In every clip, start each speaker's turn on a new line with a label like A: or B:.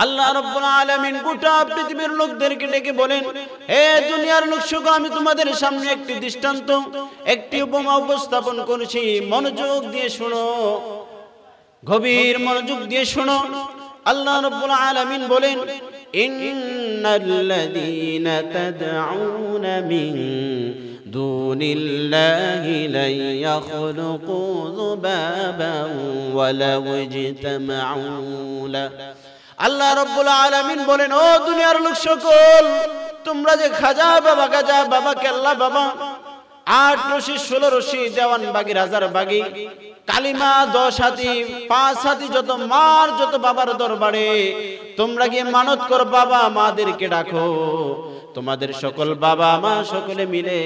A: আল্লাহ রাব্বুল আলামিন গোটা পৃথিবীর লোকদেরকে ডেকে বলেন, হে দুনিয়ার লোকসকল, আমি তোমাদের সামনে একটি দৃষ্টান্ত, একটি উপমা উপস্থাপন করেছি, মনোযোগ দিয়ে শোনো, গভীর মনোযোগ দিয়ে শোনো। আল্লাহ রাব্বুল আলামিন বলেন, ইন্নাল্লাযীনা তাদউনা মিন দুনিল্লাহি লা ইয়াখলুকু যুবাবান ওয়ালাউ ইজতামাউ লাহু। আল্লাহ রাব্বুল আলামিন বলেন, ও দুনিয়ার লোক সকল, তোমরা যে খাজা বাবা, গাজা বাবা, কেল্লা বাবা, 8 রশি 16 রশি, দেওয়ান বাগি, রাজার বাগি, কালিমা 10 হাতি 5 হাতি, যত মার যত বাবার দরবারে তোমরা গিয়ে মানত কর, বাবা মাদেরকে ডাকো, তোমাদের সকল বাবা মা সকলে মিলে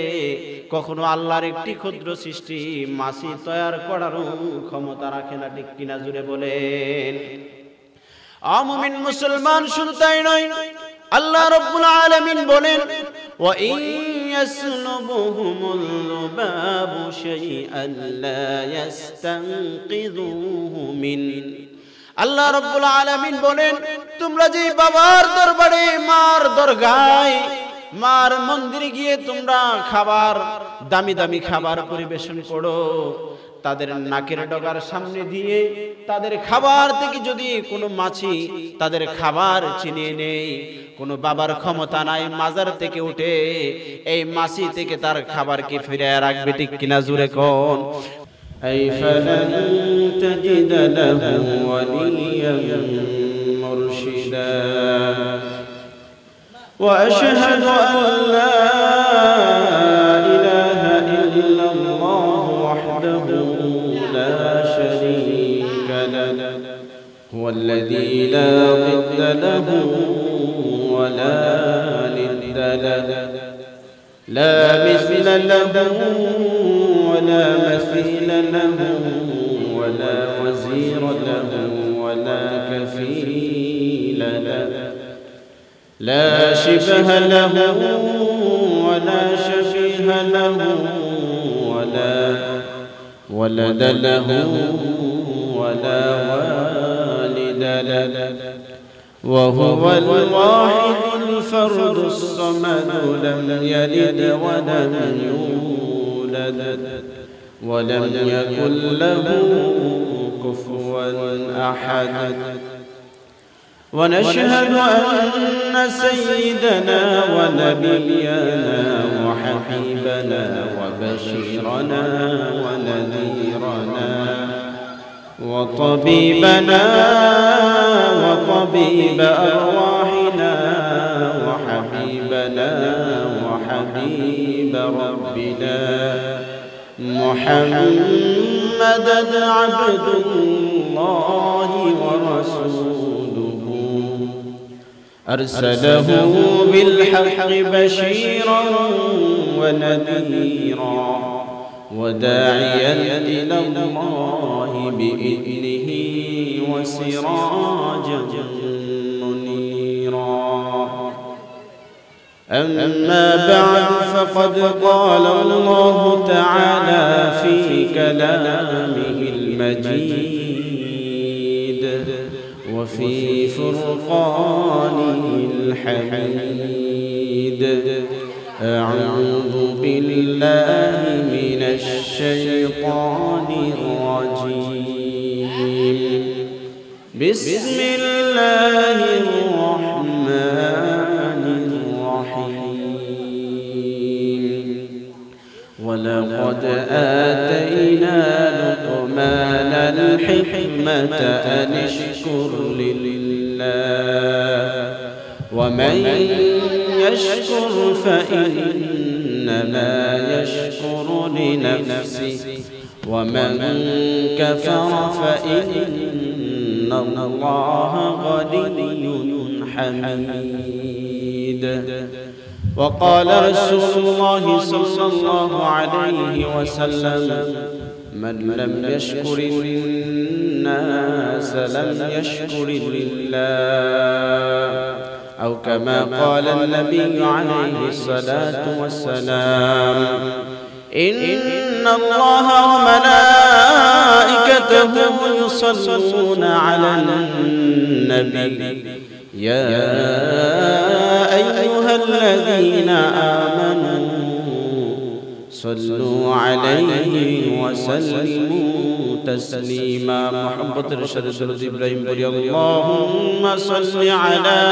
A: কখনো আল্লাহর একটি ক্ষুদ্র সৃষ্টি মাছি তৈরি করার ক্ষমতা রাখে না, ঠিক কিনা জুড়ে বলেন। মুমিন মুসলমান শুধু তাই নয়, আল্লাহ রাব্বুল আলামিন বলেন, ওয়া ইন ইয়াসলুবুহুমুল যুবাবু শাইআন লা ইস্তানকিযুহু মিন। আল্লাহ রাব্বুল আলামিন বলেন, তোমরা যে বাবার দরবারে, মার দরগায়, মার মন্দিরে গিয়ে তোমরা খাবার, দামি দামি খাবার পরিবেশন করো, তাদের নাকের ডগার সামনে দিয়ে তাদের খাবার থেকে যদি কোনো মাছি তাদের খাবার চিনিয়ে নেই, কোনো বাবার ক্ষমতা নাই মাজার থেকে উঠে এই মাছি থেকে তার খাবারকে ফিরিয়ে রাখবে, ঠিক কিনা জুড়ে কোন। ফালান তাজিদ লাহু ওয়ালিয়ান মুরশিদা ওয়া আশহাদু আন লা هو الذي لا ضد له ولا ند له، لا مثل له ولا مثيل له ولا وزير له ولا كفيل له، لا شبه له ولا شبيه له ولا ولد له ولا والد له، وهو الواحد الفرد الصمد، لم يلد ولم يولد ولم يكن له كفوا أحد. ونشهد أن سيدنا ونبينا وحبيبنا وبشيرنا ونذيرنا وطبيبنا وطبيب أرواحنا وحبيبنا وحبيب ربنا محمدا عبد الله ورسوله، أرسله بالحق بشيرا ونذيرا وداعيا إلى الله بإذنه وسراجا منيرا. أما بعد، فقد قال الله تعالى في كلامه المجيد وفي فرقانه الحميد، أعوذ بالله من الشيطان الرجيم، بسم الله الرحمن الرحيم. ولقد آتينا لقمان الحكمة أن اشكر لله، ومن يشكر فإنما يشكر لنفسه، ومن كفر فإن الله غني حميد. وقال رسول الله صلى الله عليه وسلم، من لم يشكر الناس لم يشكر الله، أو كما قال النبي عليه الصلاة والسلام، إن الله وملائكته يصلون على النبي يا أيها الذين آمنوا صلوا عليه وسلموا تسليما محبت رشد إبراهيم بولي اللهم صل على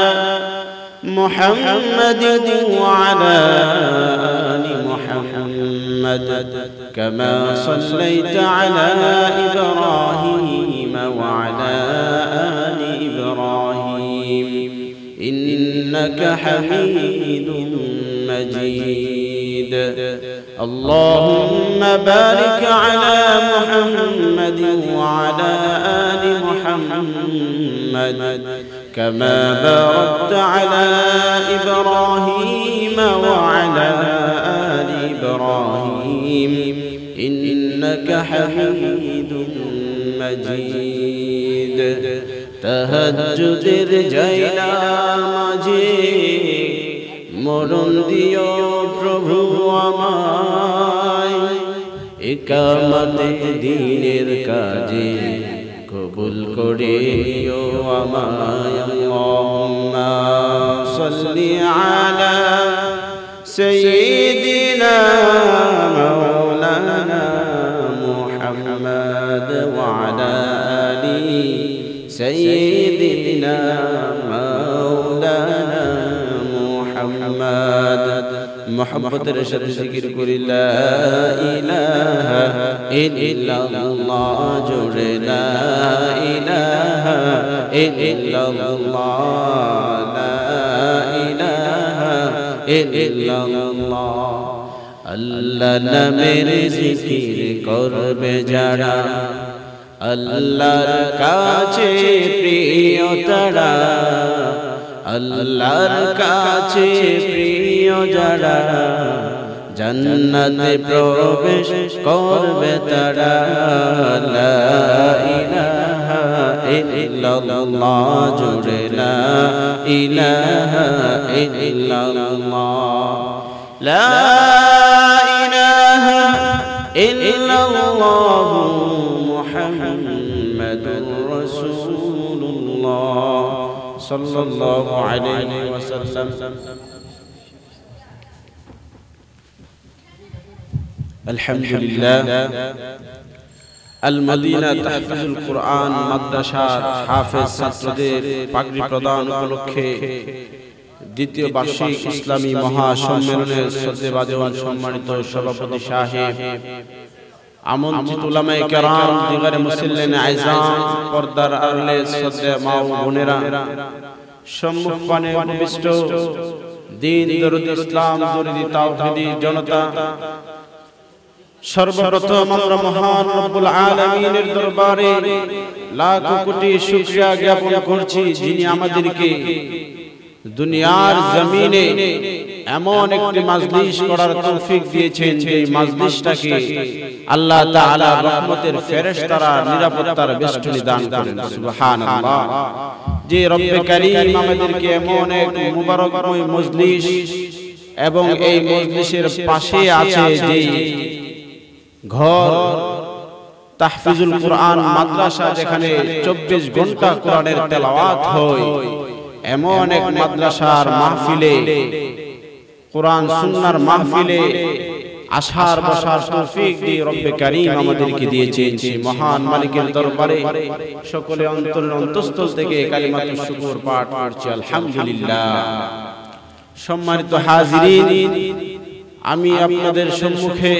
A: محمد وعلى آل محمد كما صليت على إبراهيم وعلى آل إبراهيم إنك حميد مجيد اللهم بارك على محمد وعلى آل محمد كما باركت على إبراهيم وعلى آل إبراهيم إنك حميد مجيد تهجد الجيلا مجيد মরণ দিও প্রভু আমায় ইকামতে দ্বীনের কাজে কবুল করিও আমায় আল্লাহুম্মা সাল্লি আলা সাইয়্যিদিনা মাওলানা মুহাম্মদ ওয়া আলা আলি সাইয়্যিদিনা মাওলানা محبت رشد ذکر کری لا الہ الا اللہ جوڑے لا الہ الا اللہ لا الہ الا اللہ اللہ نامر ذکر করবে যারা আল্লাহর কাছে প্রিয় তারা আল্লাহর কাছে প্রিয় যারা জান্নাতে প্রবেশ করবে তারা লা ইলাহা ইল্লাল্লাহ জুড়ে লা ইলাহা ইল্লাল্লাহ লা ইলাহা ইল্লাল্লাহ মুহাম্মাদুর রাসূলুল্লাহ সাল্লাল্লাহু আলাইহি ওয়াসাল্লাম আলহামদুলিল্লাহ আল মদিনা তাহফিজুল কুরআন মাদ্রাসার হাফেজ ছাত্রদের পাগড়ি প্রদান উপলক্ষে দ্বিতীয় বার্ষিক ইসলামী মহাসম্মেলনের শ্রদ্ধেভাজন সম্মানিত সভাপতি সাহেব আমন্ত্রিত উলামায়ে কেরাম দিগারে মুসল্লিন আইজাম পর্দার আড়ালে শ্রদ্ধেয় মা ও বোনেরা সম্মুখপানে উপবিষ্ট দ্বীন দরুদ ইসলাম দরুদি তাওহীদি জনতা সর্বপ্রথম আমরা মহান রব্বুল আলামিনের দরবারে লাখ কোটি শুকরিয়া জ্ঞাপন করছি যিনি আমাদেরকে দুনিয়ার জমিনে এমন একটি মাজলিস করার তৌফিক দিয়েছেন যে মাজলিসটাকে আল্লাহ তাআলা রহমতের ফেরেশতারা নিরাপত্তার বেষ্টনী দান করেন সুবহানাল্লাহ যে রব্বে কারীম আমাদেরকে এমন এক মুবারকময় মজলিস এবং এই মজলিসের পাশে আছে যে ঘর তাহফিজুল কুরআন মাদ্রাসা যেখানে 24 ঘন্টা কোরআনের তেলাওয়াত হয় এমন এক মাদ্রাসার মাহফিলে কোরআন সুন্নাহর মাহফিলে আসার বসার তৌফিক দিয়ে রব্বে কারীম আমাদেরকে দিয়েছেন সেই মহান মালিকের দরবারে সকলে অন্তরের অন্তঃস্থল থেকে কালিমাতুশ শুকর পাঠ করছি আলহামদুলিল্লাহ। সম্মানিত হাজিরিন, আমি আপনাদের সম্মুখে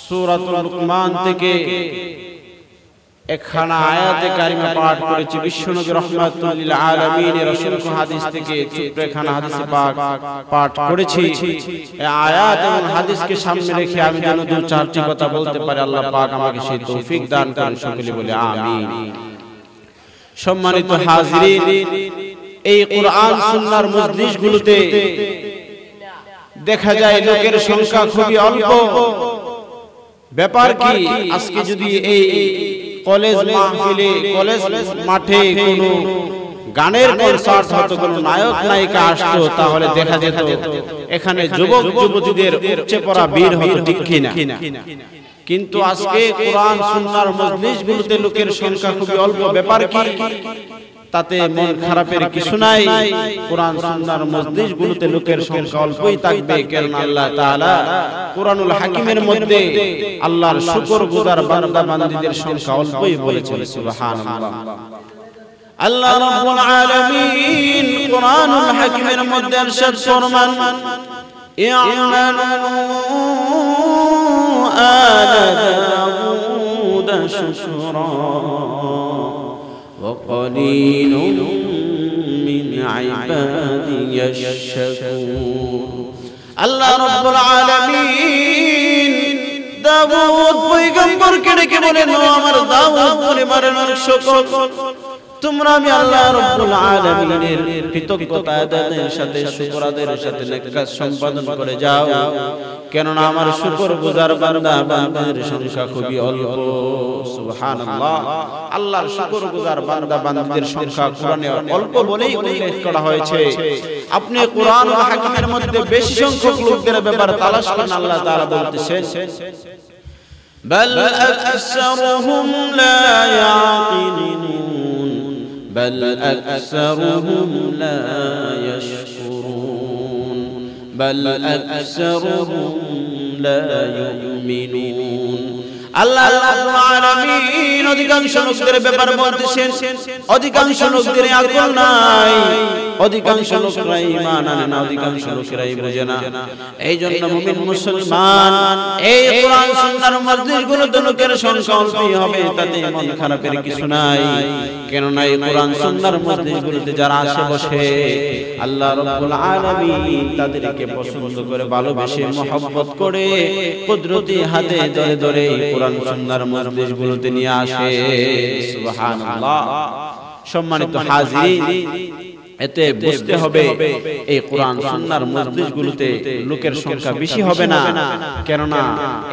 A: সূরাতুল লুকমান থেকে একখানা আয়াতে কারিমা পাঠ করেছি। বিশ্বনবী রাহমাতুল লিল আলামিনের অসংখ্য হাদিস থেকে ছোট্ট একখানা হাদিস পাক পাঠ করেছি। এই আয়াত এবং হাদিসকে সামনে রেখে আমি যেন দু চারটি কথা বলতে পারি, আল্লাহ পাক আমাকে সেই তৌফিক দান করুন, সকলে বলে আমিন। সম্মানিত হাজিরিন, এই কোরআন সুন্নাহর মজলিসগুলোতে দেখা যায় লোকের সংখ্যা খুবই অল্প। ব্যাপার কি, আজকে যদি এই কলেজ মাহফিলে কলেজ মাঠে কোনো গানের কনসার্ট হতো, কোনো নায়ক নায়িকা আসতো, তাহলে দেখা যেত এখানে যুবক যুবতীদের উপচে পড়া ভিড় হতো, ঠিক কিনা? কিন্তু আজকে কোরআন সুন্নাহর মজলিসগুলোতে লোকের সংখ্যা খুবই অল্প। ব্যাপার কি, তাতে মন খারাপের কিছু নাই। কোরআন সুন্নাহর মজলিসগুলোতে লোকের সংখ্যা অল্পই থাকবে, কারণ আল্লাহ তাআলা কোরআনুল হাকিমের মধ্যে আল্লাহর শুকরগুজার বান্দা বান্দীদের সংখ্যা অল্পই বলেছেন। সুবহানাল্লাহ। আল্লাহ রাব্বুল আলামিন কোরআনুল হাকিমের মধ্যে ইরশাদ ফরমান, ই'মালু আলা দাউদ শুকরা ওয়া কলিলুম মিন ইবাদিয়াশ শাকুর। আল্লাহ রাব্বুল আলামিন দাউদ পয়গম্বরকে ডেকে বলেন, ও আমার দাউদ পরিবারের সকল, তোমরা আমি আল্লাহ রাব্বুল আলামিনের কৃতজ্ঞতা আদায়ের সাথে শুকর আদায়ের সাথে নেক কাজ সম্পাদন করে যাও, কেননা আমার শুকরগুজার বান্দা বান্দাদের সংখ্যা খুবই অল্প। সুবহানাল্লাহ। আল্লাহর শুকরগুজার বান্দা বান্দাদের সংখ্যা কোরআনে অল্প বলেই উল্লেখ করা হয়েছে। আপনি কোরআন ও হাকিমের মধ্যে বেশি সংখ্যক লোকদের ব্যাপারে তালাশ করেন, আল্লাহ তাআলা বলতেছেন, বাল আকসারুহুম লা ইয়াকিলুন بل أكثرهم لا يشكرون بل أكثرهم لا يؤمنون। আল্লাহ রাব্বুল আলামিন অধিকাংশ লোকদের ব্যাপারে বলতেছেন, অধিকাংশ লোকদের আকল নাই, অধিকাংশ লোকরা ঈমান আনে না, অধিকাংশ লোকেরাই বোঝে না। এইজন্য মুমিন মুসলমান এই কোরআন সুন্নাহর মজলিসগুলোতে লোকের সংখ্যা অল্পই হবে, তাতে মন খারাপের কিছু নাই, কেননা এই কোরআন সুন্নাহর মজলিসগুলোতে যারা আসে বসে আল্লাহ রাব্বুল আলামিন তাদেরকে পছন্দ করে, ভালোবেসে, মহব্বত করে কুদরতি হাতে ধরে ধরে কোরআন সুন্নাহর মজলিসগুলোতে নিয়ে আসে। সুবহানাল্লাহ। সম্মানিত হাজিরিন, এতে বুঝতে হবে এই কোরআন সুন্নাহর মজলিসগুলোতে লোকের সংখ্যা বেশি হবে না, কেননা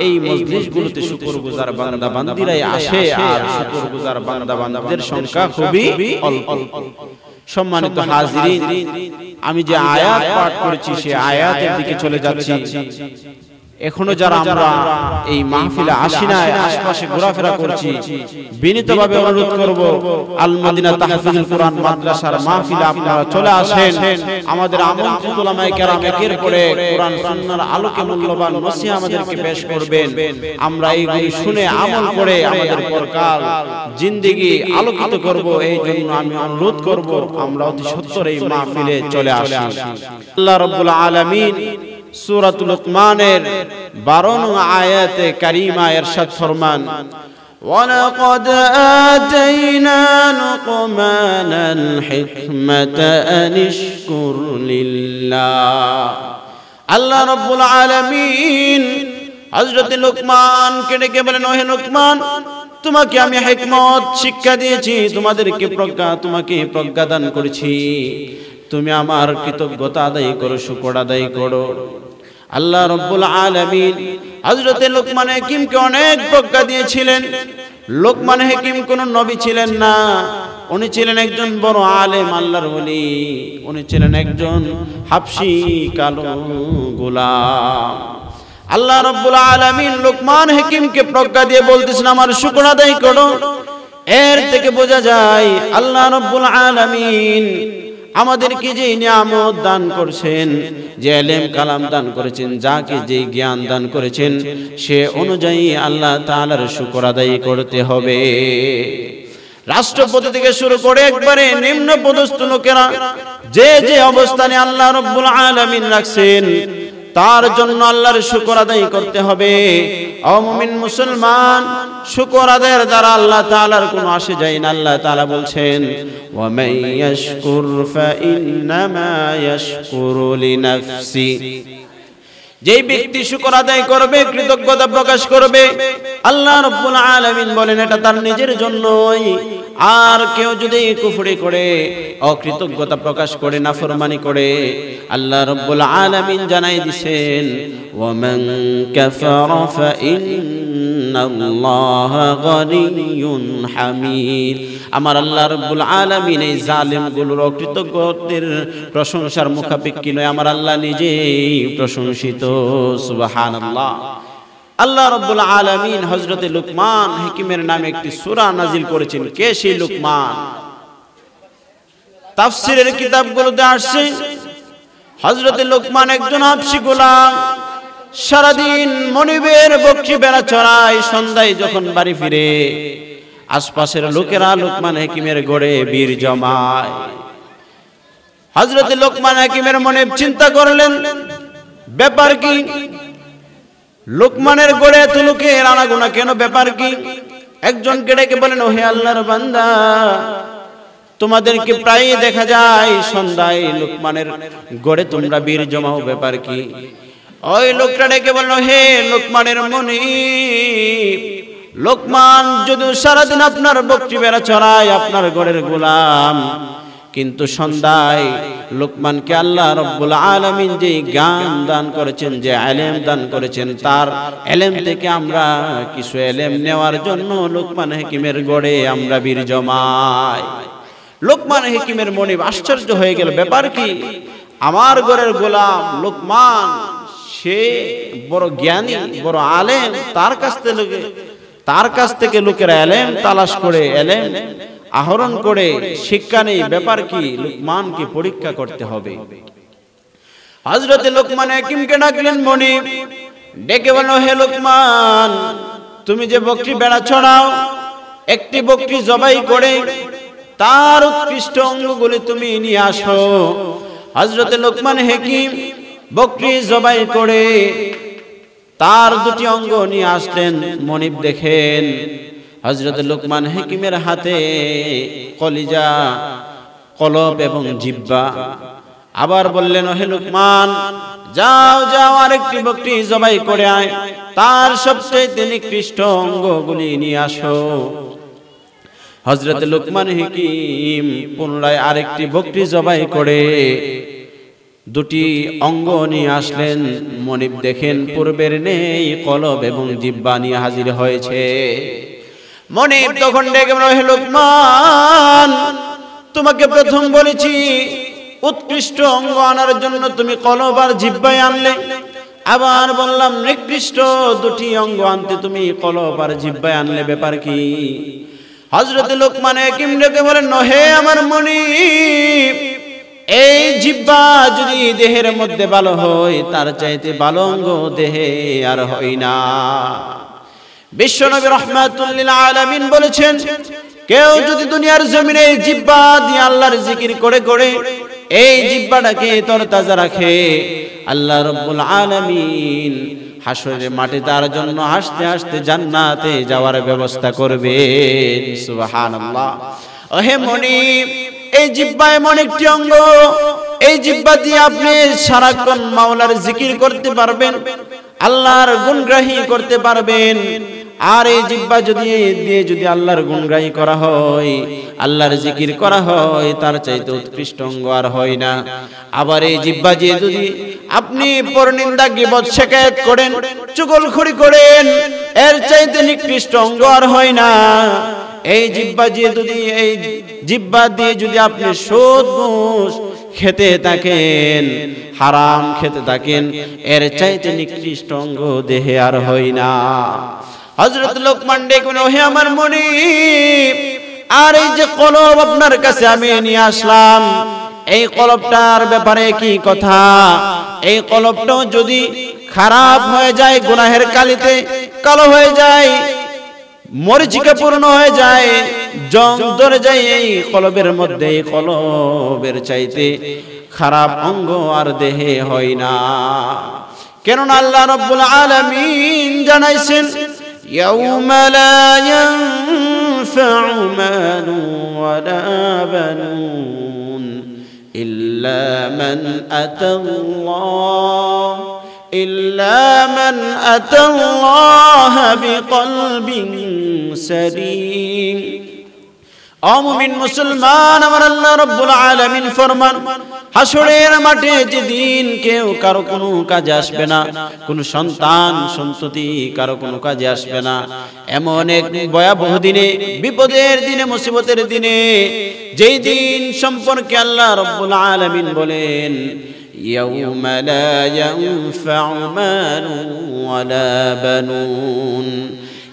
A: এই মজলিসগুলোতে শুকরগুজার বান্দা বান্দীরাই আসে, আর শুকরগুজার বান্দা বান্দীদের সংখ্যা খুবই অল্প। সম্মানিত হাজিরিন, আমি যে আয়াত পাঠ করেছি সেই আয়াতের দিকে চলে যাচ্ছি। এখনো যারা আমরা এই মাহফিলে আসি না, আশপাশে ঘোরাফেরা করছি, বিনীতভাবে অনুরোধ করব আল মাদিনা তাহফিজুল কোরআন মাদ্রাসার মাহফিলে আপনারা চলে আসেন। আমাদের আমন্ত্রিত উলামায়ে কেরাম একের পরে কোরআন সুন্নাহর আলোকে মূল্যবান নসিহত আমাদেরকে পেশ করবেন। আমরা এইগুলি শুনে আমল করে আমাদের পরকাল জিন্দেগি আলোকিত করব। এই জন্য আমি অনুরোধ করব আমরা অতি সত্বর এই মাহফিলে চলে আসি। আল্লাহ রাব্বুল আলামিন সূরাতুল লুকমানের 12 নং আয়াতে কারীমা ইরশাদ ফরমান, ওয়ালাকাদ আতাইনা লুকমানাল হিকমাতা আনিশকুর লিল্লাহ। আল্লাহ রাব্বুল আলামিন হযরত লুকমানকে ডেকে বলেন, ওহে লুকমান, তোমাকে আমি হিকমত শিক্ষা দিয়েছি, তোমাকে প্রজ্ঞা দান করেছি, তুমি আমার কৃতজ্ঞতা আদায় করো, শুকর আদায় করো। আল্লাহ রাব্বুল আলামিন হযরত লুকমান হাকিমকে অনেক প্রজ্ঞা দিয়েছিলেন। লুকমান হাকিম কোন নবী ছিলেন না, উনি ছিলেন একজন বড় আলেম, আল্লাহর ওলি। উনি ছিলেন একজন হাবশী কালো গোলাম। আল্লাহ রাব্বুল আলামিন লুকমান হাকিমকে প্রজ্ঞা দিয়ে বলতেছেন, আমার শুকর আদায় করো। এর থেকে বোঝা যায় আল্লাহ রাব্বুল আলামিন আমাদেরকে যে নিয়ামত দান করেছেন, যে ইলম কালাম দান করেছেন, যাকে যে জ্ঞান দান করেছেন, সে অনুযায়ী আল্লাহ তাআলার শুকর আদায় করতে হবে। রাষ্ট্রপতি থেকে শুরু করে একবারে নিম্ন পদস্থ লোকেরা যে যে অবস্থানে আল্লাহ রাব্বুল আলামিন রাখছেন, তার জন্য আল্লাহর শুকর আদায় করতে হবে। ও মুমিন মুসলমান, শুকর আদায়ের দ্বারা আল্লাহ তাআলার কোনো আসে যায় না। আল্লাহ তাআলা বলছেন, ওয়া মান ইয়াশকুর ফা ইন্নামা ইয়াশকুরু লিনাফসি। যেই ব্যক্তি শুকর আদায় করবে, কৃতজ্ঞতা প্রকাশ করবে, আল্লাহ রাব্বুল আলামিন বলেন এটা তার নিজের জন্যই। আর কেউ যদি কুফরি করে, অকৃতজ্ঞতা প্রকাশ করে, নাফরমানি করে, আল্লাহ রাব্বুল আলামিন জানাই দিবেন, ওয়া মান কাফারা ফা ইন্নাল্লাহা গনিয়্যুন হামিদ। আমার আল্লাহ রাব্বুল আলামিন এই জালিমগুলোর অকৃতজ্ঞতার প্রশংসার মুখাপেক্ষী নয়, আমার আল্লাহ নিজেই প্রশংসিত। সুবহানাল্লাহ। আল্লাহ রাব্বুল আলামিন হযরত লুকমান হাকিমের নামে একটি সূরা নাজিল করেছেন। কে সেই লুকমান? তাফসীরের কিতাবগুলোতে আসছে হযরত লোকমান একজন হাবশী গোলাম, সারাদিন মনিবের বকরী বেড়া চড়ায়, সন্ধ্যায় যখন বাড়ি ফিরে আশপাশের লোকেরা লোকমান হাকিমের গড়ে বীর জমায়। হযরত লোকমান হাকিমের মনে চিন্তা করলেন, ব্যাপার কি? লোকমানের গড়ে এত লোকের আনাগোনা কেন, ব্যাপার কি? একজনকে ডেকে বলেন, ও হে আল্লাহর বান্দা, তোমাদেরকে প্রায় দেখা যায় সন্ধ্যায় লোকমানের গড়ে তোমরা বীর জমাও, ব্যাপার কি? ওই লোকটা ডেকে বলল, হে লোকমানের মুনিব, লোকমান যদি সারাদিন আপনার বকরী বেড়া চড়ায়, আপনার গড়ের গোলাম, কিন্তু সন্ধ্যায় লোকমানকে আল্লাহ রাব্বুল আলামিন যে জ্ঞান দান করেছেন, যে ইলম দান করেছেন, তার ইলম থেকে আমরা কিছু ইলম নেওয়ার জন্য লোকমান হাকিমের গড়ে আমরা বীর জমাই। লোকমান হাকিমের মনে আশ্চর্য হয়ে গেল, ব্যাপার কি? আমার গড়ের গোলাম লোকমান, সে বড় জ্ঞানী, বড় আলেম, তার কাছ থেকে লোকেরা ইলম তালাশ করে ইলম আহরণ করে শিক্ষা নেই, ব্যাপার কি? লোকমানকে পরীক্ষা করতে হবে। হযরত লোকমান হাকিমকে ডাকলেন মুনিব, ডেকে বলল, হে লোকমান, তুমি যে বকরী বেড়া চড়াও, একটি বকরী জবাই করে তার উৎকৃষ্ট অঙ্গগুলি তুমি নিয়ে আসো। হযরত লোকমান হাকিম বকরী জবাই করে তার দুটি অঙ্গ নিয়ে আসলেন। মুনিব দেখেন হযরত লোকমান হাকিমের হাতে কলিজা, কলব এবং জিহ্বা। আবার বললেন, হে লোকমান, যাও যাও আরেকটি বকরী জবাই করে আয়, তার সবচেয়ে নিকৃষ্ট অঙ্গগুলি নিয়ে আসো। হযরত লোকমান হাকিম পুনরায় আরেকটি বকরী জবাই করে দুটি অঙ্গ নিয়ে আসলেন। মুনিব দেখেন পূর্বের নেই, কলব এবং জিহ্বা নিয়ে হাজির হয়েছে। মুনিব তখন ডেকে বলল, হে লোকমান, তোমাকে প্রথম বলেছি উৎকৃষ্ট অঙ্গ আনার জন্য, তুমি কলব আর জিহ্বাই আনলে। আবার বললাম নিকৃষ্ট দুটি অঙ্গ আনতে, তুমি কলব আর জিহ্বাই আনলে, ব্যাপার কি? হযরত লোকমান হাকিম ডেকে বলেন, হে আমার মুনিব, এই জিহ্বা যদি দেহের মধ্যে ভালো হয়, তার চাইতে ভালো অঙ্গ দেহে আর হয় না। বিশ্বনবী রাহমাতুল লিল আলামিন বলেছেন, কেউ যদি দুনিয়ার জমিনে জিহ্বা দিয়ে আল্লাহর জিকির করে করে এই জিহ্বাটাকে তরতাজা রাখে, আল্লাহ রাব্বুল আলামিন হাসরের মাঠে তার জন্য হাসতে হাসতে জান্নাতে যাওয়ার ব্যবস্থা করবেন। সুবহানাল্লাহ। ওহে মুনিব, এই জিহ্বা এমন একটি অঙ্গ, এই জিহ্বা দিয়ে আপনি সারাক্ষণ মাওলার জিকির করতে পারবেন, আল্লাহর গুণগ্রাহী করতে পারবেন। আর এই জিহ্বা যদি আল্লাহর গুণগ্রাহী করা হয়, আল্লাহর জিকির করা হয়, তার চাইতে উৎকৃষ্ট অঙ্গ আর হয় না। আবার এই জিহ্বা দিয়ে যদি আপনি পরনিন্দা, গীবত, শিকায়েত করেন, চুগলখড়ি করেন, এর চাইতে নিকৃষ্ট অঙ্গ আর হয় না। এই জিহ্বা দিয়ে যদি আপনি সুদ ঘুষ খেতে থাকেন, হারাম খেতে থাকেন, এর চাইতে নিকৃষ্ট অঙ্গ দেহে আর হয় না। হযরত লোকমান ডেকে বলল, হে আমার মুনিব, আর এই যে কলব আপনার কাছে আমি নিয়ে আসলাম, এই কলবটার ব্যাপারে কি কথা? এই কলবটাও যদি খারাপ হয়ে যায়, গুনাহের কালিতে কালো হয়ে যায়, মরিচিকা পূর্ণ হয়ে যায়, জং ধরে যায় এই কলবের মধ্যে, এই কলবের চাইতে খারাপ অঙ্গ আর দেহে হয় না। কেননা আল্লাহ রাব্বুল আলামিন জানাইছেন, ইয়াউমা লা ইয়ানফাউ মালু ওয়ালা বানুন ইল্লা মান আতাল্লাহ বিকলবিন সালিম। ও মুমিন মুসলমান, আমার আল্লাহ রাব্বুল আলামিন ফরমান, হাসরের মাঠে যেদিন কেউ কারো কোনো কাজে আসবে না, কোন সন্তান সন্ততি কারো কোনো কাজে আসবে না, এমন এক ভয়াবহ দিনে, বিপদের দিনে, মুসিবতের দিনে, যেই দিন সম্পর্কে আল্লাহ রাব্বুল আলামিন বলেন, ইয়াউমা লা ইয়ানফাউ মালু ওয়ালা বানুন,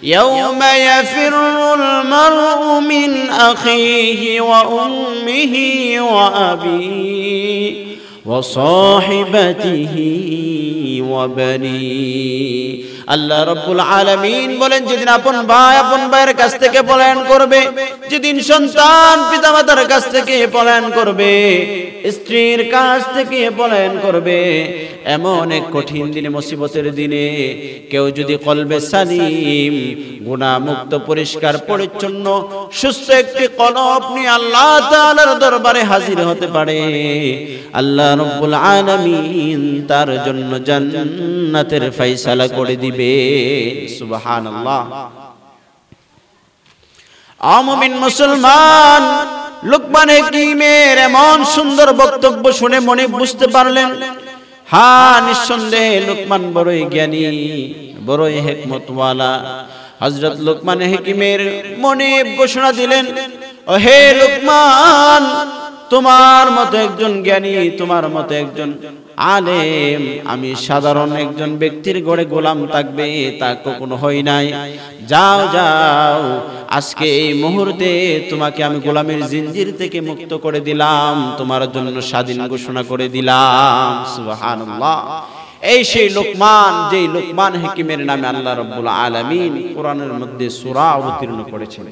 A: ইয়াউমা ইয়াফিরুল মারউ মিন আখিহি ওয়া উম্মিহি ওয়া আবিহি ওয়া সাহিবাতিহি ওয়া বানিহি। আল্লাহ রাব্বুল আলামিন বলেন, যেদিন আপন ভাই আপন ভাইয়ের কাছ থেকে পলায়ন করবে, যেদিন সন্তান পিতামাতার কাছ থেকে পলায়ন করবে, স্ত্রীর কাছ থেকে পলায়ন করবে, এমন এক কঠিন দিনে, মুসিবতের দিনে কেউ যদি কলবে সালিম, গুনাহ মুক্ত, পরিষ্কার পরিচ্ছন্ন সুস্থ একটি কলব নিয়ে আল্লাহ তাআলার দরবারে হাজির হতে পারে, আল্লাহ রাব্বুল আলামিন তার জন্য জান্নাতের ফয়সালা করে দিবে। সুবহানাল্লাহ। মুমিন মুসলমান লুকমান হাকিমের এমন সুন্দর বক্তব্য শুনে মনে বুঝতে পারলেন, হ্যাঁ, নিঃসন্দেহে লুকমান বড়ই জ্ঞানী, বড়ই হিকমতওয়ালা। হযরত লুকমান হাকিমের মনে ঘোষণা দিলেন, ও হে লুকমান, তোমার মতো একজন জ্ঞানী, তোমার মতো একজন আলেম আমি সাধারণ একজন ব্যক্তির গড়ে গোলাম থাকবে তা কখনো হই নাই। যাও যাও, আজকে এই মুহূর্তে তোমাকে আমি গোলামের জিনজির থেকে মুক্ত করে দিলাম, তোমার জন্য স্বাধীন ঘোষণা করে দিলাম। সুবহানাল্লাহ। এই সেই লুকমান, যেই লুকমান হাকিমের নামে আল্লাহ রাব্বুল আলামিন কোরআনের মধ্যে সূরা অবতীর্ণ করেছেন।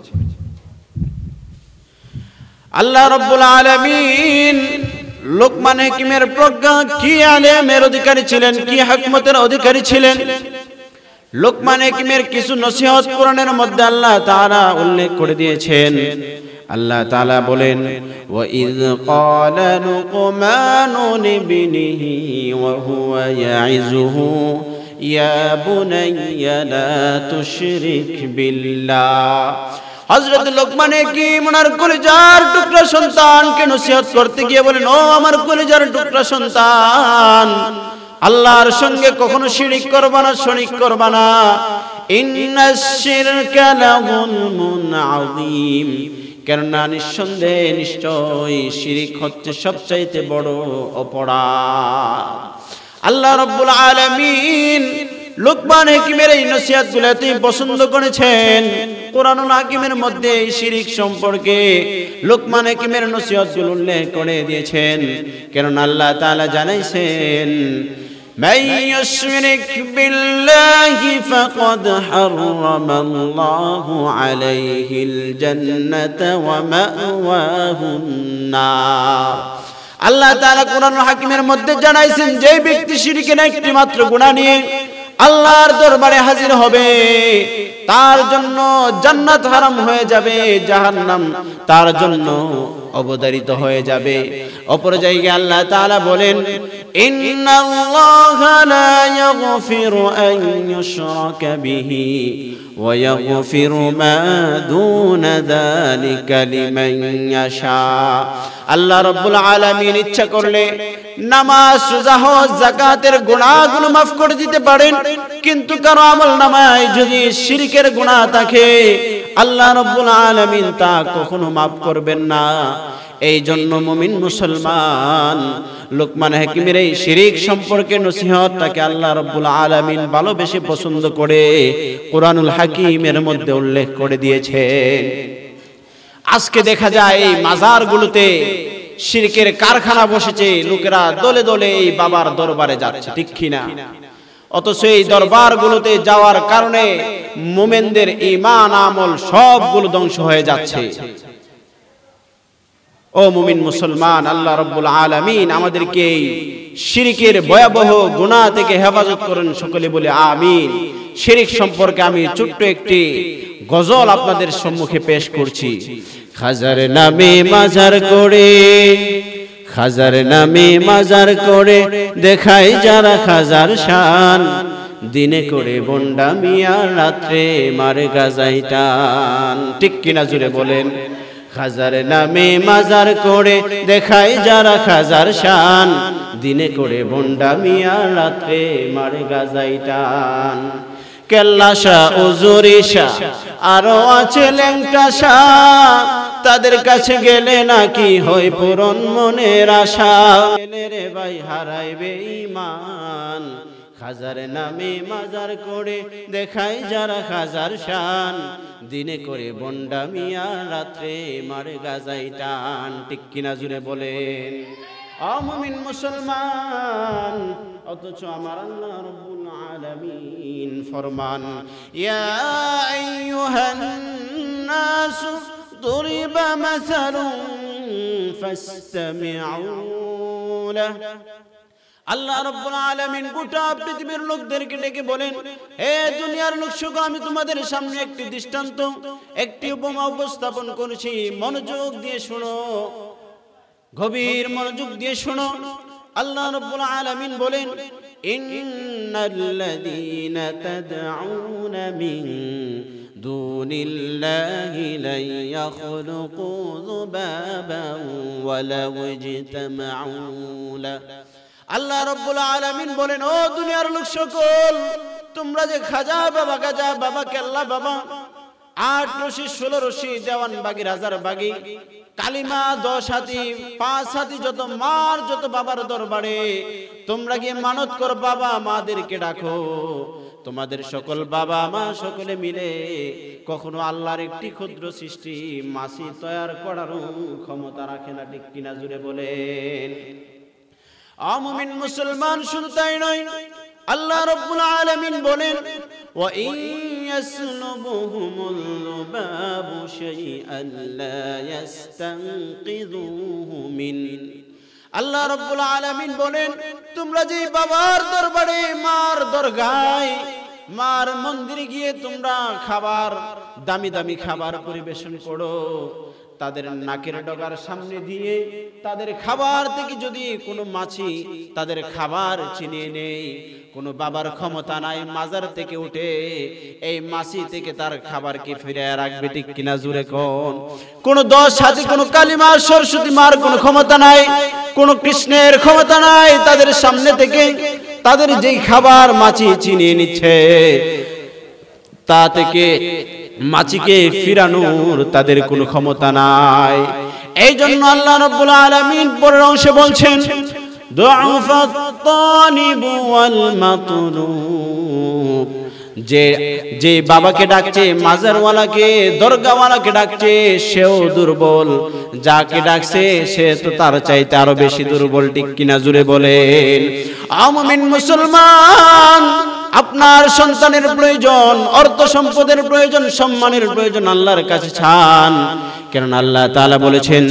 A: আল্লাহ রাব্বুল আলামিন লুকমান হাকিমের প্রজ্ঞা কি, আলেমের অধিকারী ছিলেন, কি হিকমতের অধিকারী ছিলেন। লুকমান হাকিমের কিছু নসিহত কোরআনের মধ্যে আল্লাহ তাআলা উল্লেখ করে দিয়েছেন। আল্লাহ তাআলা বলেন, ওয়া ইয ক্বালা লুকমানু লিবনিহি ওয়া হুয়া ইয়াইযুহু ইয়া বুনাইয়া লা তুশরিক বিল্লাহ। হযরত লুকমান হাকিম ওনার কলিজার টুকরা সন্তানকে নসিহত করতে গিয়ে বলেন, ও আমার কলিজার টুকরা সন্তান, আল্লাহর সঙ্গে কখনো শিরক করবা না, শরীক করবা না। ইন্নাশ শিরকা লাযুলমুন আযীম, কেননা নিঃসন্দেহে নিশ্চয় শিরক হচ্ছে সবচাইতে বড় অপরাধ। আল্লাহ রাব্বুল আলামিন লুকমান হাকিমের এই নসিহতগুলো এতই পছন্দ করেছেন, কোরআনুল হাকিমের মধ্যে এই শিরক সম্পর্কে লুকমান হাকিমের নসিহতগুলো উল্লেখ করে দিয়েছেন। কেননা আল্লাহ তাআলা জানাইছেন, মান ইউশরিক বিল্লাহি ফাকাদ হারামাল্লাহু আলাইহিল জান্নাতা ওয়া মাওয়াহুন নার। আল্লাহ তাআলা কোরআনুল হাকিমের মধ্যে জানাইছেন, যে ব্যক্তি শিরকের একটি মাত্র গুনাহ নিয়ে আল্লাহর দরবারে হাজির হবে, তার জন্য জান্নাত হারাম হয়ে যাবে, জাহান্নাম তার জন্য অবধারিত হয়ে যাবে। অপর জায়গায় আল্লাহ তাআলা বলেন, ইন্নাল্লাহা লা ইয়াগফিরু আন ইউশরাকা বিহি ওয়া ইয়াগফিরু মা দুনা যালিকা লিমান ইয়াশা। আল্লাহ রাব্বুল আলামিন ইচ্ছা করলে নামাজ, রোজা, হজ, যাকাতের গুনাহগুলো মাফ করে দিতে পারেন, কিন্তু কারো আমলনামায় যদি শিরকের গুনাহ থাকে আল্লাহ রাব্বুল আলামিন তা কখনো মাফ করবেন না। এই জন্য মুমিন মুসলমান লুকমান হাকিমের এই শিরক সম্পর্কে নসিহতটাকে আল্লাহ রাব্বুল আলামিন ভালোবেসে পছন্দ করে কোরআনুল হাকিমের মধ্যে উল্লেখ করে দিয়েছেন। আজকে দেখা যায় এই মাজারগুলোতে শিরকের কারখানা বসেছে, লোকেরা দলে দলে এই বাবার দরবারে যাচ্ছে, ঠিক কিনা? অথচ এই দরবারগুলোতে যাওয়ার কারণে মুমিনদের ঈমান আমল সবগুলো ধ্বংস হয়ে যাচ্ছে। ও মুমিন মুসলমান, আল্লাহ রাব্বুল আলামিন আমাদেরকে শিরকের ভয়াবহ গুনাহ থেকে হেফাজত করেন, সকলে বলে আমিন। শিরক সম্পর্কে আমি ছোট্ট একটি গজল আপনাদের সম্মুখে পেশ করছি। খাজার নামে মাজার করে, খাজার নামে মাজার করে দেখায় যারা খাজার শান, দিনে করে বন্ডামি আর রাত্রে মারে গাজাই টান। ঠিক কিনা জুড়ে বলেন? খাজার নামে মাজার করে দেখায় যারা খাজার শান, দিনে করে বন্ডামি আর রাত্রে মারে গাজাই টান। কেল্লাশা উজুরিশা আরো আছে ল্যাংটাশা, তাদের কাছে গেলে নাকি হয় পূরণ মনের আশা। রে ভাই হারাইবে ঈমান, খাজার নামে মাজার করে দেখায় যারা খাজার শান, দিনে করে বন্ডামিয়া রাত্রে মারে গাজাই টান। ঠিক কিনা জুড়ে বলেন? মুমিন মুসলমান, অথচ আমার আল্লাহ রাব্বুল আলামিন ফরমান, ইয়া আইয়ুহান নাস দুরিবা মাসালুন ফাসতামিউ লাহু। আল্লাহ রাব্বুল আলামিন গোটা পৃথিবীর লোকদেরকে ডেকে বলেন, হে দুনিয়ার লোকসকল, আমি তোমাদের সামনে একটি দৃষ্টান্ত, একটি উপমা উপস্থাপন করেছি, মনোযোগ দিয়ে শোনো, গভীর মনোযোগ দিয়ে শোনো। আল্লাহ রাব্বুল আলামিন বলেন, ইন্নাল্লাযীনা তাদউনা মিন দুনিল্লাহি লা ইয়াখলুকু যুবাবান ওয়ালাউ ইজতামাউ লাহু। আল্লাহ রাব্বুল আলামিন বলেন, ও দুনিয়ার লোক সকল, তোমরা যে খাজা বাবা, গাজা বাবা, কেল্লা বাবা, 8 রশি 16 রশি, দেওয়ান বাগি, রাজার বাগি, কালিমা 10 হাতি 5 হাতি, যত মার যত বাবার দরবারে তোমরা গিয়ে মানত কর, বাবা মাদেরকে ডাকো, তোমাদের সকল বাবা মা সকলে মিলে কখনো আল্লাহর একটি ক্ষুদ্র সৃষ্টি মাছি তৈরি করার ক্ষমতা রাখে না। ঠিক কিনা জুড়ে বলেন? মুমিন মুসলমান, শুধু তাই নয়, আল্লাহ রাব্বুল আলামিন বলেন, ওয়া ইন ইয়াসলুবুহুমুল যুবাবু শাইআন লা ইস্তানকিযুহু মিন। আল্লাহ রাব্বুল আলামিন বলেন, তোমরা যে বাবার দরবারে, মার দরগায়, মার মন্দিরে গিয়ে তোমরা খাবার, দামি দামি খাবার পরিবেশন করো, তাদের নাকের ডগার সামনে দিয়ে তাদের খাবার থেকে যদি কোনো মাছি তাদের খাবার চিনিয়ে নেই, কোনো বাবার ক্ষমতা নাই মাজার থেকে উঠে এই মাছি থেকে তার খাবারকে ফিরিয়ে রাখবে। ঠিক কিনা জুড়ে কোন? কোনো 10 হাতি, কোনো কালিমা সরস্বতী মার কোনো ক্ষমতা নাই, কোনো কৃষ্ণের ক্ষমতা নাই তাদের সামনে থেকে তাদের যেই খাবার মাছি চিনিয়ে নিচ্ছে তা থেকে মাছিকে ফিরানোর তাদের কোনো ক্ষমতা নাই। এই জন্য আল্লাহ রাব্বুল আলামিন পরের অংশে বলছেন, দুআফাত তালিব ওয়াল মাতলুব, যে বাবাকে ডাকছে, মাজারওয়ালাকে, দরগাওয়ালাকে ডাকছে, সেও দুর্বল, যাকে ডাকছে সে তো তার চাইতে আরো বেশি দুর্বল। ঠিক কিনা জুড়ে বলেন? মুমিন মুসলমান, আপনার সন্তানের প্রয়োজন, অর্থ সম্পদের প্রয়োজন, সম্মানের প্রয়োজন, আল্লাহর কাছে চান, কারণ আল্লাহ তাআলা বলেছেন,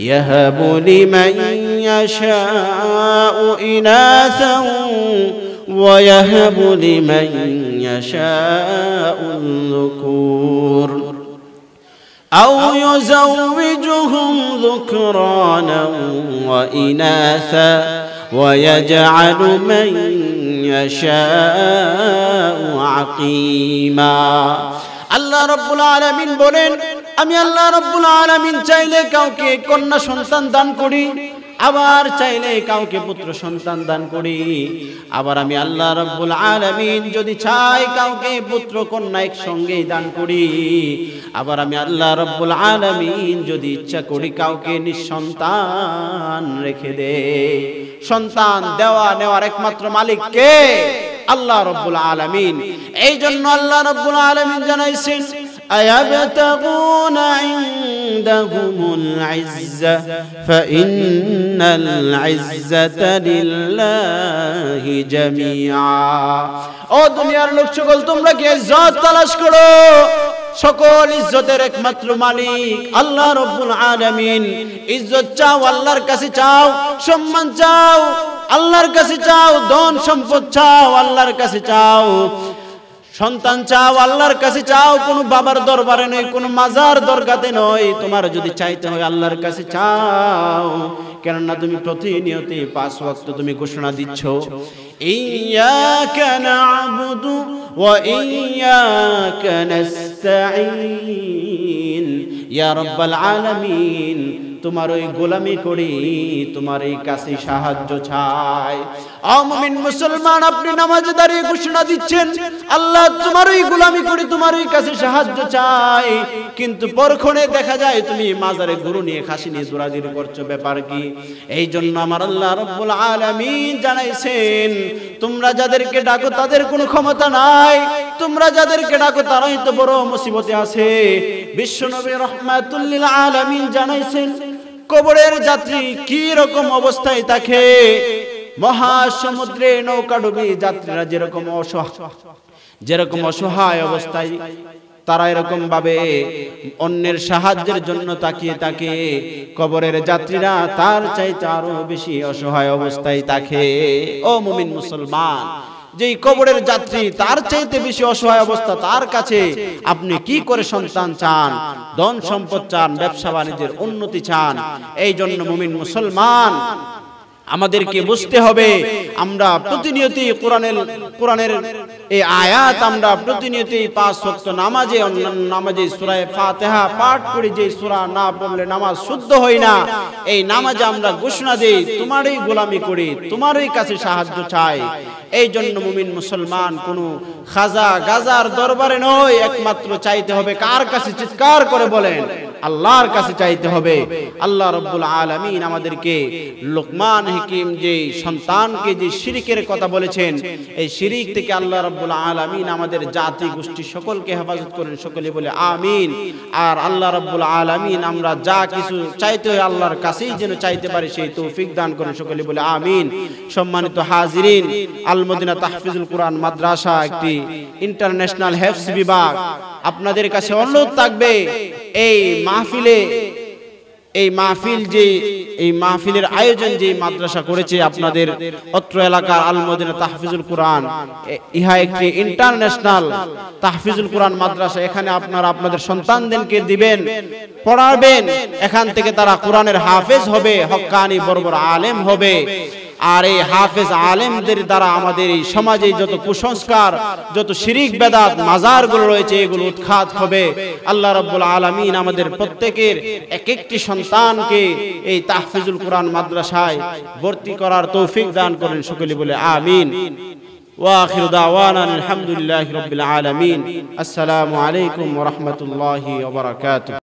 A: ইয়াহাবু লিমান ইয়াশাউ ইনাসান ওয়া ইয়াহাবু লিমান ইয়াশাউ যুকুর আও ইউযাওবিজুহুম যুকরানান ওয়া ইনাসা ويجعل من يشاء عقيما। আল্লাহ রাব্বুল আলামিন বলেন, আমি আল্লাহ রাব্বুল আলামিন চাইলে কাউকে কন্যা সন্তান দান করি, আবার চাইলে কাউকে পুত্র সন্তান দান করি, আবার আমি আল্লাহ রাব্বুল আলামিন যদি চাই কাউকে পুত্র কন্যা একসঙ্গেই দান করি, আবার আমি আল্লাহ রাব্বুল আলামিন যদি ইচ্ছা করি কাউকে নিঃসন্তান রেখে দে। সন্তান দেওয়া নেওয়ার একমাত্র মালিক কে? আল্লাহ রাব্বুল আলামিন। এই জন্য আল্লাহ রাব্বুল আলামিন জানাইছেন, আয়াবতাগুনা ইনদাহুমুল ইজ্জা ফাইন্নাল ইজ্জাতা লিল্লাহি জামিআ। ও দুনিয়ার লোক সকল, তোমরা কি ইজ্জত তালাশ করো? সকল ইজ্জতের একমাত্র মালিক আল্লাহ রাব্বুল আলামিন। ইজ্জত চাও আল্লাহর কাছে চাও, সম্মান চাও আল্লাহর কাছে চাও, ধন সম্পদ চাও আল্লাহর কাছে চাও, সন্তান চাও আল্লাহর কাছে চাও, কোনো বাবার দরবারে নয়, কোনো মাজার দরগাতে নয়। তোমার যদি চাইতে হয় আল্লাহর কাছে চাও, কেননা তুমি প্রতিনিয়ত 5 ওয়াক্ত তুমি ঘোষণা দিচ্ছ, ইয়াকা না'বুদু ওয়া ইয়াকা নাস্তাঈন। ইয়া রাব্বাল আলামিন, তোমার ওই গোলামি করি, তোমার এই কাছে সাহায্য চাই। ও মুমিন মুসলমান, আপনি নামাজে দাঁড়িয়ে ঘোষণা দিচ্ছেন আল্লাহ তোমার ওই গোলামি করি, তোমার ওই কাছে সাহায্য চাই, কিন্তু পরক্ষণে দেখা যায় তুমি মাজারে গরু নিয়ে খাসি নিয়ে দৌড়াদৌড়ি করছো, ব্যাপার কি? এই জন্য আমার আল্লাহ রাব্বুল আলামিন জানাইছেন তোমরা যাদেরকে ডাকো তাদের কোনো ক্ষমতা নাই, তোমরা যাদেরকে ডাকো তারাই তো বড় মুসিবতে আছে। বিশ্বনবী রাহমাতুল লিল আলামিন জানাইছেন কবরের যাত্রী কি রকম অবস্থায় থাকে। মহাসমুদ্রে নৌকাডুবি যাত্রীরা যেরকম অসহায় অবস্থায়, তারা এরকম ভাবে অন্যের সাহায্যের জন্য তাকিয়ে থাকে, কবরের যাত্রীরা তার চাইতে আরো বেশি অসহায় অবস্থায় থাকে। ও মুমিন মুসলমান, যেই কবরের যাত্রী তার চাইতে বেশি অসহায় অবস্থা, তার কাছে আপনি কি করে সন্তান চান, ধন সম্পদ চান, ব্যবসা বাণিজ্যের উন্নতি চান? এই জন্য মুমিন মুসলমান আমাদেরকে বুঝতে হবে, আমরা প্রতিনিয়ত কোরআনের এই আয়াত আমরা প্রতিনিয়ত 5 ওয়াক্ত নামাজে, অন্যান্য নামাজে সূরা ফাতিহা পাঠ করি, যে সূরা না পড়লে নামাজ শুদ্ধ হয় না। এই নামাজে আমরা ঘোষণা দেই তোমারই গোলামি করি, তোমারই কাছে সাহায্য চাই। এই জন্য মুমিন মুসলমান কোন খাজা গাজার দরবারে নয়, একমাত্র চাইতে হবে কার কাছে? চিৎকার করে বলেন, আল্লাহর কাছে চাইতে হবে। আল্লাহ রাব্বুল আলামিন আমাদেরকে লোকমান হাকিম যে সন্তানকে যে শিরকের কথা বলেছেন, এই শিরক থেকে আল্লাহ রাব্বুল আলামিন আমাদের জাতি গোষ্ঠী সকলকে হেফাজত করেন, সকলে বলে আমিন। আর আল্লাহ রাব্বুল আলামিন আমরা যা কিছু চাইতে হয় আল্লাহর কাছেই যেন চাইতে পারি সেই তৌফিক দান করেন, সকলে বলে আমিন। সম্মানিত হাজিরিন, আল মদিনা তাহফিজুল কোরআন মাদ্রাসা একটি ইন্টারন্যাশনাল হেফজ বিভাগ, আপনাদের কাছে অনুরোধ থাকবে এই মাহফিলের আয়োজন যে মাদ্রাসা করেছে আপনাদের অত্র এলাকার আল মদিনা তাহফিজুল কোরআন, ইহা একটি ইন্টারন্যাশনাল তাহফিজুল কোরআন মাদ্রাসা। এখানে আপনারা আপনাদের সন্তানদেরকে দিবেন, পড়াবেন, এখান থেকে তারা কোরআনের হাফেজ হবে, হক্কানি বড় বড় আলেম হবে। আর এই হাফেজ আলেমদের দ্বারা আমাদের এই সমাজে যত কুসংস্কার, যত শিরিক বেদাত মাজারগুলো রয়েছে, এগুলো উৎখাত হবে। আল্লাহ রাব্বুল আলামিন আমাদের প্রত্যেকের এক একটি সন্তানকে এই তাহফিজুল কোরআন মাদ্রাসায় ভর্তি করার তৌফিক দান করেন, সকলে বলে আমিন। ওয়া আখিরু দাওয়ানা আলহামদুলিল্লাহি রাব্বিল আলামিন। আসসালামু আলাইকুম ওয়া রাহমাতুল্লাহি ওয়া বারাকাতুহু।